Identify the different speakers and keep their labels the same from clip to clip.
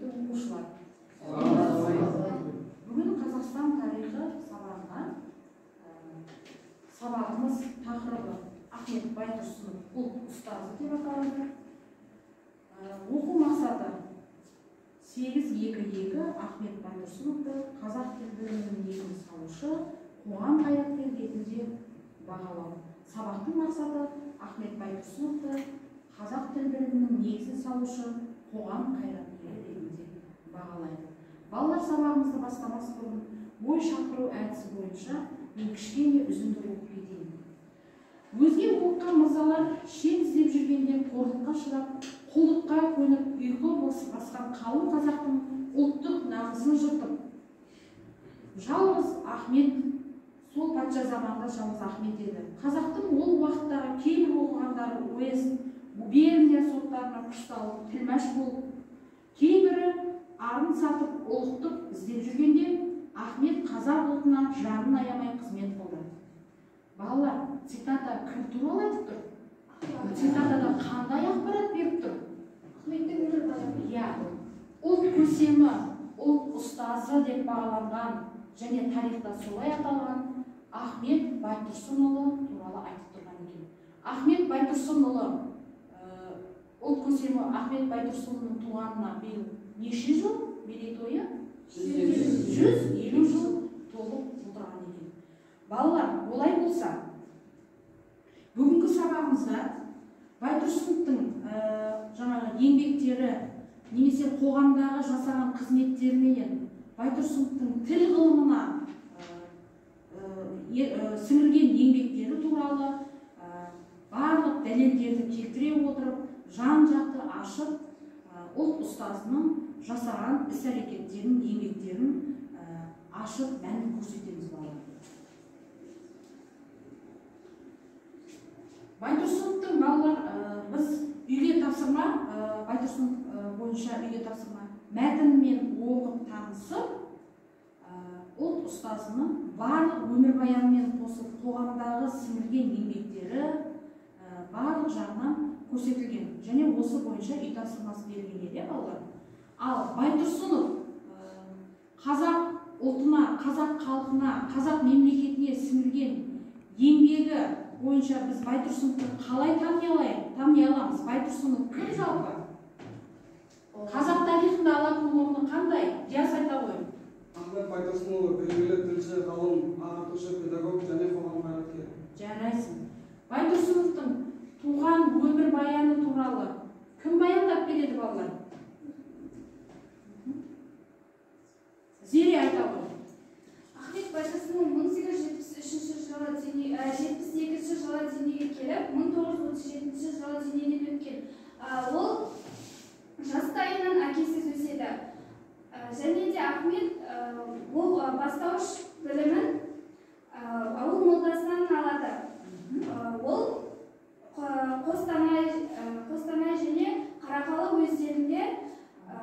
Speaker 1: құрметті оқушылар. Бүгін Қазақстан тарихы сабағында сабағымыз тақырыбы Ахмет Байтұрсынов ұлт ұстазы деп аталады. Оқу мақсаты 8-2-2 Ахмет Байтұрсыновты қазақ тіл білімінің негізін салушы қоғам қайраткері ретінде бағалау. Сабақтың мақсаты Ахмет Байтұрсыновты қазақ тіл білімінің негізін салушы қоғам қайраткері ретінде бағалайды. Балалар, сабағымызды бастамас бұрын ой шақыру әдісі бойынша мен кішкене үзінді оқып кетейін. Өзге оқыған мырзалар шен іздеп жүргенде қорлыққа ұшырап, құлдыққа көніп, ұйқы басқан қалың қазақтың ұлттық намысын жыртып, жалғыз Ахмет, сол патша заманында жалғыз Ахмет еді. Қазақтың ол уақыттағы кейбір оқығандары уезд, губерния соттарына күшталып, тілмәш болып, кейбірі арын сатып, ұлықтық іздеп жүргенде Ахмет қазақ ұлтына жанын аямай қызмет қылды. Балалар, цитата кім туралы айтып тұр? Цитатада қандай ақпарат беріп тұр?
Speaker 2: Ахметтің өмірбаяны.
Speaker 1: Иә, ұлт көсемі, ұлт ұстазы деп бағаланған және тарихта солай аталған Ахмет Байтұрсынұлы туралы айтып тұрған екен. Ахмет Байтұрсынұлы, ұлт көсемі Ахмет Байтұрсынұлының туғанына биыл неше жыл мерейтойы? 150 жыл толып отырған екен. Балалар, олай болса, бүгінгі сабағымызда Байтұрсыновтың жаңағы еңбектері немесе қоғамдағы жасаған қызметтеріменен Байтұрсыновтың тіл ғылымына сіңірген еңбектері туралы барлық дәлелдерді келтіре отырып, жан-жақты ашып, ұлт ұстазының жасаған іс-әрекеттерін, еңбектерін ашып, мәнін көрсетеміз балалар. Байтұрсыновтың балалар, біз үйге тапсырма, Байтұрсынов бойынша үйге тапсырма мәтінмен оқып танысып, ұлт ұстазының барлық өмірбаянымен қосып, қоғамдағы сіңірген еңбектері барлық жағынан көрсетілген және осы бойынша үй тапсырмасы берілген еді балалар. Ал Байтұрсынов қазақ ұлтына, қазақ халқына, қазақ мемлекетіне сіңірген еңбегі бойынша біз Байтұрсыновты қалай тани аламыз? Байтұрсынов кім жалпы? Қазақ тарихында алатын орны қандай? Жас айта қойын.
Speaker 3: Ахмет Байтұрсынұлы белгілі тілші, ғалым, ағартушы, педагог және қоғам қайраткері.
Speaker 1: Жарайсың. Байтұрсыновтың туған өмірбаяны туралы кім баяндап береді балалар? Зере айта қойын.
Speaker 2: Ахмет Байтұрсынов 1872 жылы дүниеге келіп, 1937 жылы дүниеден өткен. Ол жастайынан әкесіз өседі. Және де Ахмет ол бастауыш білімін ауыл молдасынан алады. Ол Қостанай және Қарақалы уездерінде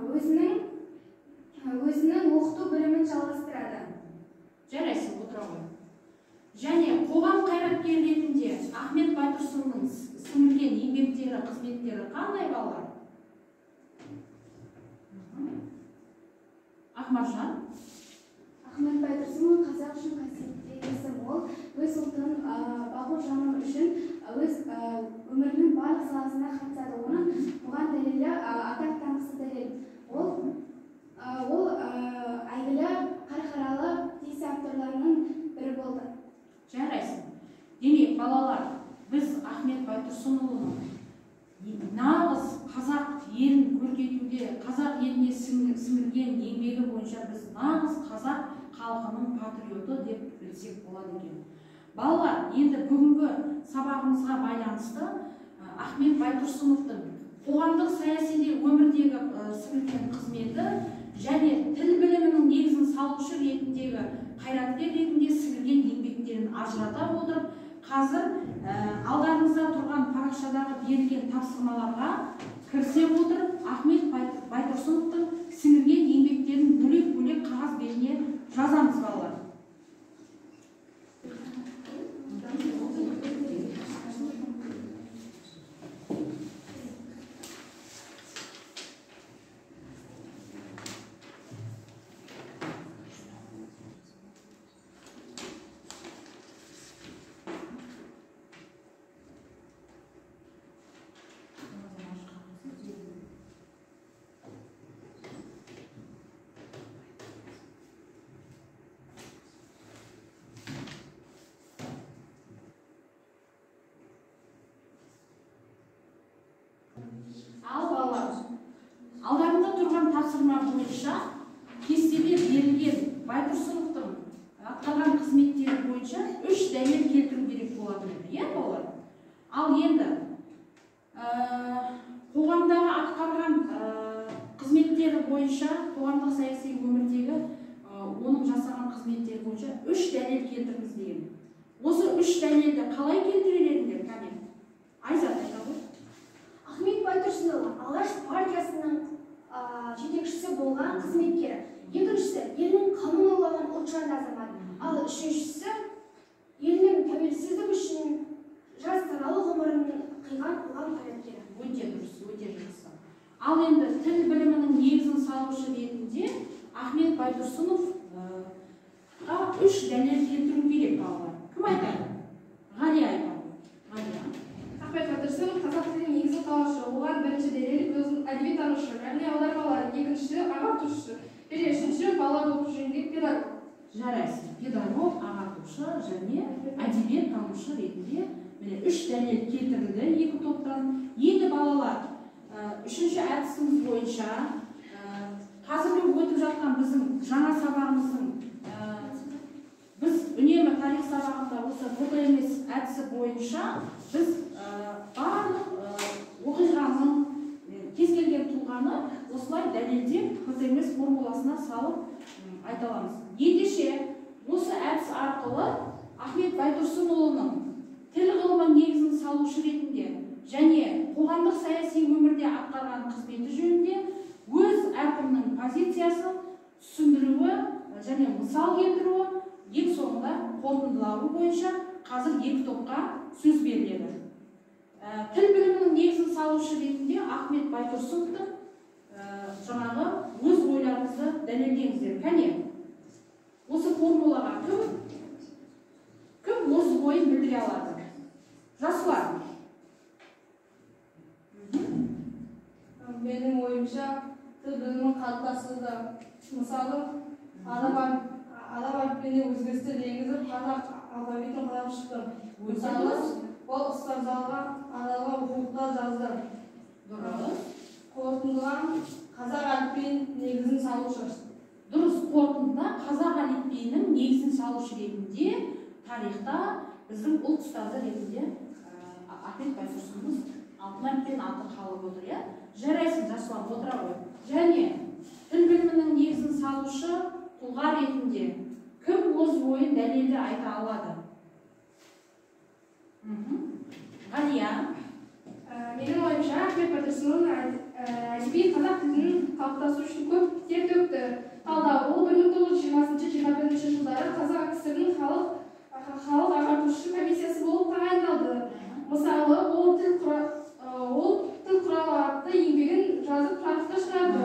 Speaker 2: өзінің оқыту білімін жалғастырады.
Speaker 1: Жарайсың, отыра ғой. Және қоғам қайраткері ретінде Ахмет Байтұрсыновның сіңірген еңбектері, қызметтері қандай балалар? Ақмаржан?
Speaker 2: Ахмет Байтұрсынов қазақ үшін қасиетті есім. Ол өз ұлтын бағу жану үшін өз өмірінің барлық саласына қатысады. Оның бұған дәлелі атақ даңқысы дәлел. Ол әйгілі қарқаралы пьеса авторларының бірі болды.
Speaker 1: Жарайсың. Демек, балалар, біз Ахмет Байтұрсынұлының нағыз қазақ елін көркейтуде, қазақ еліне сіңірген еңбегі бойынша біз нағыз қазақ халқының патриоты деп білсек болады екен. Балалар, енді бүгінгі сабағымызға байланысты Ахмет Байтұрсыновтың қоғамдық саясиде өмірдегі сіңірген қызметі және тіл білімінің негізін салушы ретіндегі қайраткер ретінде сіңірген еңбектерін ажырата отырып, қазір алдарыңызда тұрған парақшадағы берілген тапсырмаларға кірісе отырып, Ахмет Байтұрсыновтың сіңірген еңбектерін бөлек-бөлек қағаз бетіне жазамыз балалар. бойынша кестеде берілген Байтұрсыновтың атқарған қызметтері бойынша 3 дәлел келтіру керек болады, иә балалар? Ал енді қоғамдағы атқарған қызметтері бойынша, қоғамдық саяси өмірдегі оның жасаған қызметтері бойынша 3 дәлел келтіріңіз деген. Осы 3 дәлелді қалай келтірелеріңдер, кәне? Айзат айта ғой.
Speaker 2: Ахмет Байтұрсынұлы Алаш партиясының жетекшісі болған қызметкері. Екіншісі елінің қамын ойлаған ұлтжанды азамат. Ал үшіншісі елінің тәуелсіздігі үшін жас саналы ғұмырын қиған қоғам қайраткері.
Speaker 1: Өте дұрыс, өте жақсы. Ал енді тіл білімінің негізін салушы ретінде Ахмет Байтұрсыновқа 3 дәлел келтіру керек балалар. Кім айтады? Ғалия айтады. Ғалия.
Speaker 4: Ахмет Байтұрсынов қазақ тілінің негізін қалаушы, оған бірінші дәлел өзінің әдебиеттанушы, яғни аудармалар, екіншісі ағартушы, және үшінші бала оқу жөніндегі педагог.
Speaker 1: Жарайсың, педагог, ағартушы және әдебиеттанушы ретінде 3 дәлел келтірілді екі топтан. Енді балалар, үшінші әдісіміз бойынша қазіргі өтіп жатқан біздің жаңа сабағымыздың біз үнемі тарих сабағында осы фото емес әдісі бойынша біз барлық оқиғаның кез келген тұлғаны осылай дәлелдеп фото емес формуласына салып айта аламыз. Ендеше осы әдіс арқылы Ахмет Байтұрсынұлының тіл ғылымы негізін салушы ретінде және қоғамдық саяси өмірде атқарған қызметі жөнінде өз әркімнің позициясын түсіндіруі және мысал келтіруі ең соңында қорытындылауы бойынша қазір екі топқа сөз беріледі. Тіл білімінің негізін салушы ретінде Ахмет Байтұрсыновтың жаңағы өз ойларыңызды дәлелдеңіздер. Кәне, осы формулаға кім өз ойын білдіре алады? Жасылар.
Speaker 4: Менің ойымша, тіл білімінің қалыптасуы, мысалы, араб әліпбиіне өзгерістер енгізіп, қазақ алфавитін құрап шықты. Мысалы, ол ұстаздарға арналған оқулықтар жазды. Қорытындыға қазақ әліпбиінің негізін салушы.
Speaker 1: Дұрыс, қорытындыда қазақ әліпбиінің негізін салушы ретінде тарихта біздің ұлт ұстазы ретінде Ахмет Байтұрсынов алтын әріппен аты қалып отыр, иә? Жарайсың, жасылап отыра ғой. Және тіл білімінің негізін салушы тұлға ретінде кім өз ойын дәлелді айта алады? Ғалия.
Speaker 4: Менің ойымша, Ахмет Байтұрсынов әдеби қазақ тілінің қалыптасуы үшін көп тер төкті. Талдау, ол 1920-21 жылдары қазақ КСР-ның халық ағартушы комиссиясы болып тағайындалды. Мысалы, ол тіл құралы атты еңбегін жазып жарыққа шығарды.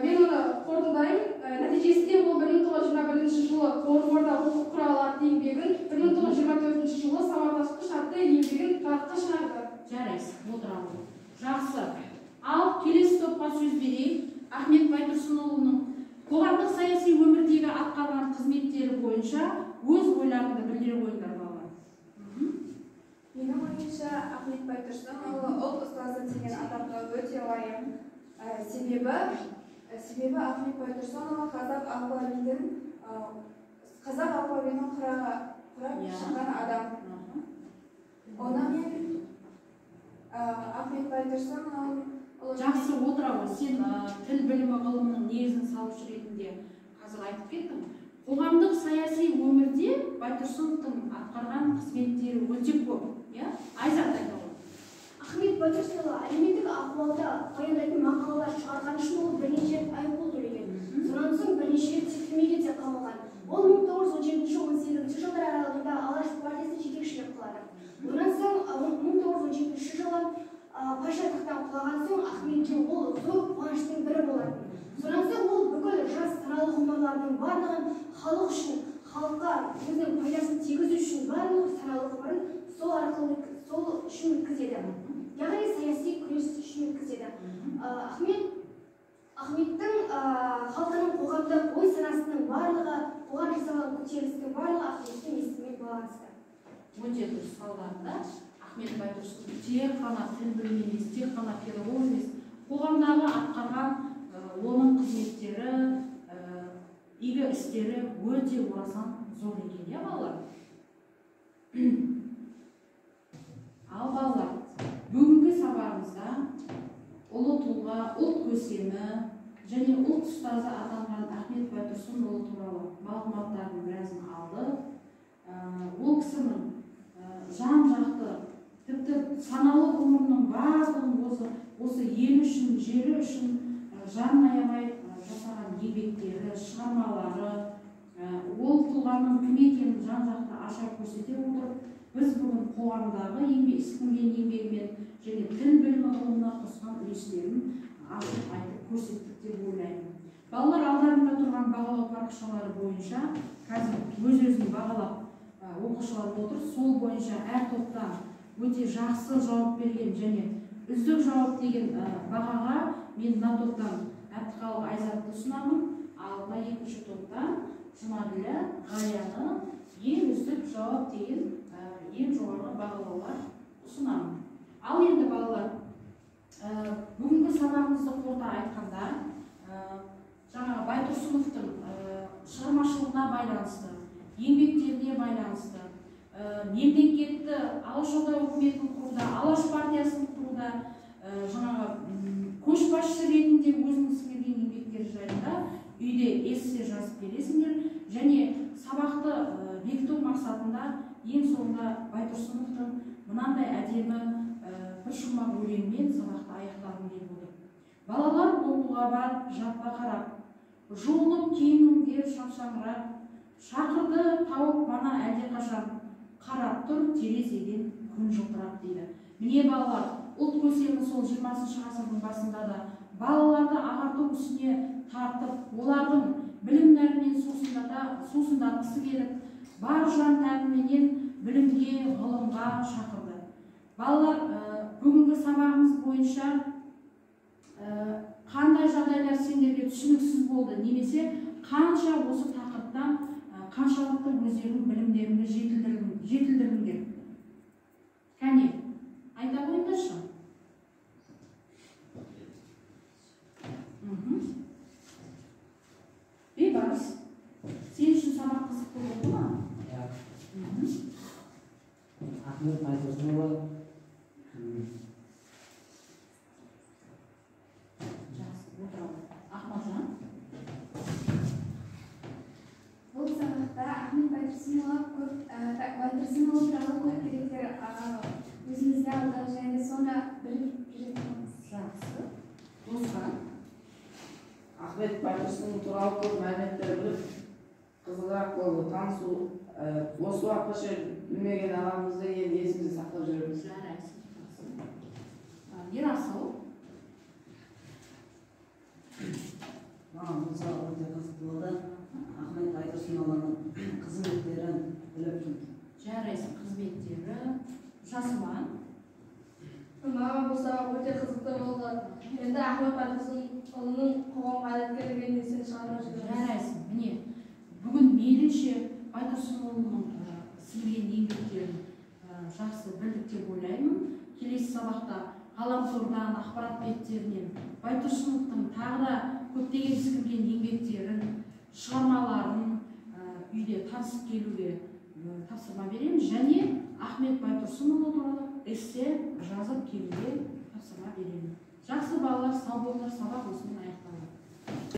Speaker 4: Мен оны қорытындылаймын. Нәтижесінде ол 1921 жылы Орда оқу құралы атты еңбегін, 1924 жылы сабақтастық атты еңбегін жарыққа шығарды.
Speaker 1: Жарайсың, отыра ғой. Жақсы. Ал келесі топқа сөз берейік. Ахмет Байтұрсынұлының қоғамдық саяси өмірдегі атқарған қызметтері бойынша өз ойларыңды білдіре қойыңдар балалар.
Speaker 5: Менің ойымша, Ахмет Байтұрсынұлы ұлт ұстазы деген атаққа өте лайық. Себебі Ахмет Байтұрсынұлы қазақ алфавитін құрап шыққан адам. Онымен Ахмет Байтұрсынұлы
Speaker 1: Жақсы, отыра ғой. Сен тіл білімі ғылымының негізін салушы ретінде қазір айтып кеттің. Қоғамдық саяси өмірде Байтұрсыновтың атқарған қызметтері өте көп. Айзат айта ғой.
Speaker 2: Ахмет Байтұрсынұлы әлеуметтік ахуалда баяндайтын мақалалар шығарған үшін ол бірнеше рет айыппұл төлеген. Сонан соң бірнеше рет түрмеге де қамалған. Ол 1917-18 жылдар аралығында Алаш партиясы жетекшілік қылады. Онан соң 1917 жылы паша тақтан құлаған соң Ахметке ол зор қуаныштың бірі болатын. Сонан соң ол бүкіл жас саналы ғұмырларының барлығын халық үшін, халыққа өзінің пайдасын тигізу үшін барлық саналы ғұмырын сол үшін өткізеді. Яғни саяси күрес үшін өткізеді. Ахметтің халқының қоғамдық ой санасының барлығы, қоғам жасаған көтерілістің барлығы Ахметтің есімімен байланысты.
Speaker 1: Өте дұрыс салдарында Ахмет Байтұрсынов тек қана тіл білімі емес, тек қана педагог емес, қоғамдағы атқарған оның қызметтері, игі істері өте орасан зор екен, иә балалар? Ал балалар, бүгінгі сабағымызда ұлы тұлға, ұлт көсемі және ұлт ұстазы атанған Ахмет Байтұрсынұлы туралы мағлұматтардың біразын алдық. Ол кісінің жан-жақты, тіпті саналы ғұмырының барлығын осы ел үшін, жері үшін жанын аямай жасаған еңбектері, шығармалары, ол тұлғаның кім екенін жан-жақты аша көрсете отырып, біз бүгін қоғамдағы сіңірген еңбегімен және тіл білімі ғылымына қосқан үлестерін ашып айтып көрсеттік деп ойлаймын. Балалар алдарында тұрған бағалау парақшалары бойынша қазір өз-өзін бағалап оқушылар отыр. Сол бойынша әр топтан өте жақсы жауап берген және үздік жауап деген бағаға мен мына топтан Әбдіхалық Айзатты ұсынамын, ал мына екінші топтан Жұмаділі Ғалияны ең үздік жауап деген ең жоғарғы бағалаулар ұсынамын. Ал енді балалар, бүгінгі сабағымызды қорыта айтқанда, жаңағы Байтұрсыновтың шығармашылығына байланысты, еңбектеріне байланысты, мемлекетті Алашорда үкіметін құруда, Алаш партиясын құруда, жаңағы көшбасшы ретінде өзінің сіңірген еңбектері жайында үйде эссе жазып бересіңдер және сабақты бекіту мақсатында ең соңында Байтұрсыновтың мынандай әдемі бір шумақ өлеңмен сабақты аяқтағым келіп отыр. Балалар оқуға бар, жатқа қарап, жуынып киіміңдер шапшаңырақ, шақырды тауып мана әлдеқашан, қарап тұр терезеден күн жылтырап дейді. Міне балалар, ұлт көсемі сол 20-шы ғасырдың басында да балаларды ағарту ісіне тартып, олардың білім нәрімен сусындатқысы келіп, бар жан тәніменен білімге, ғылымға шақырды. Балалар, бүгінгі сабағымыз бойынша қандай жағдайлар сендерге түсініксіз болды, немесе қанша осы тақырыптан қаншалықты өздерінің білімдеріңді жетілдірдіңдер? Кәне, айта қойыңдаршы. Бейбарыс, сен үшін сабақ қызықты болды ма?
Speaker 6: Ахмет Байтұрсынұлы
Speaker 1: Ахмаджан.
Speaker 2: Бұл сабақта Ахмет Байтұрсынұлы туралы көп деректер өзімізге алдық және соны біліп жүретінбіз.
Speaker 1: Жақсы. Достар.
Speaker 6: Ахмет Байтұрсынұлы туралы көп мәліметтер біліп, қызығырақ болды. Танысу, осы уақытша білмеген ағамызды енді есімізде сақтап жүреміз.
Speaker 1: Жарайсың. Ерасыл.
Speaker 7: Маған бұл сабақ өте қызықты болды. Ахмет Байтұрсынұлының қызметтерін біліп жүрмін.
Speaker 1: Жарайсың, қызметтері. Жасұлан.
Speaker 4: Маған бұл сабақ өте қызықты болды. Енді Ахмет Байтұрсынұлының қоғам қайраткерлігін естен шығарып жүрміз.
Speaker 1: Жарайсың. Міне, бүгін мейлінше Байтұрсынұлының сіңірген еңбектерін жақсы білдік деп ойлаймын. Келесі сабақта ғаламтордан, ақпарат беттерінен Байтұрсыновтың тағы да көптеген сіңірген еңбектерін, шығармаларын үйде танысып келуге тапсырма береміз және Ахмет Байтұрсынұлы туралы эссе жазып келуге тапсырма беремін. Жақсы балалар, сау болыңдар, сабақ осымен аяқталды.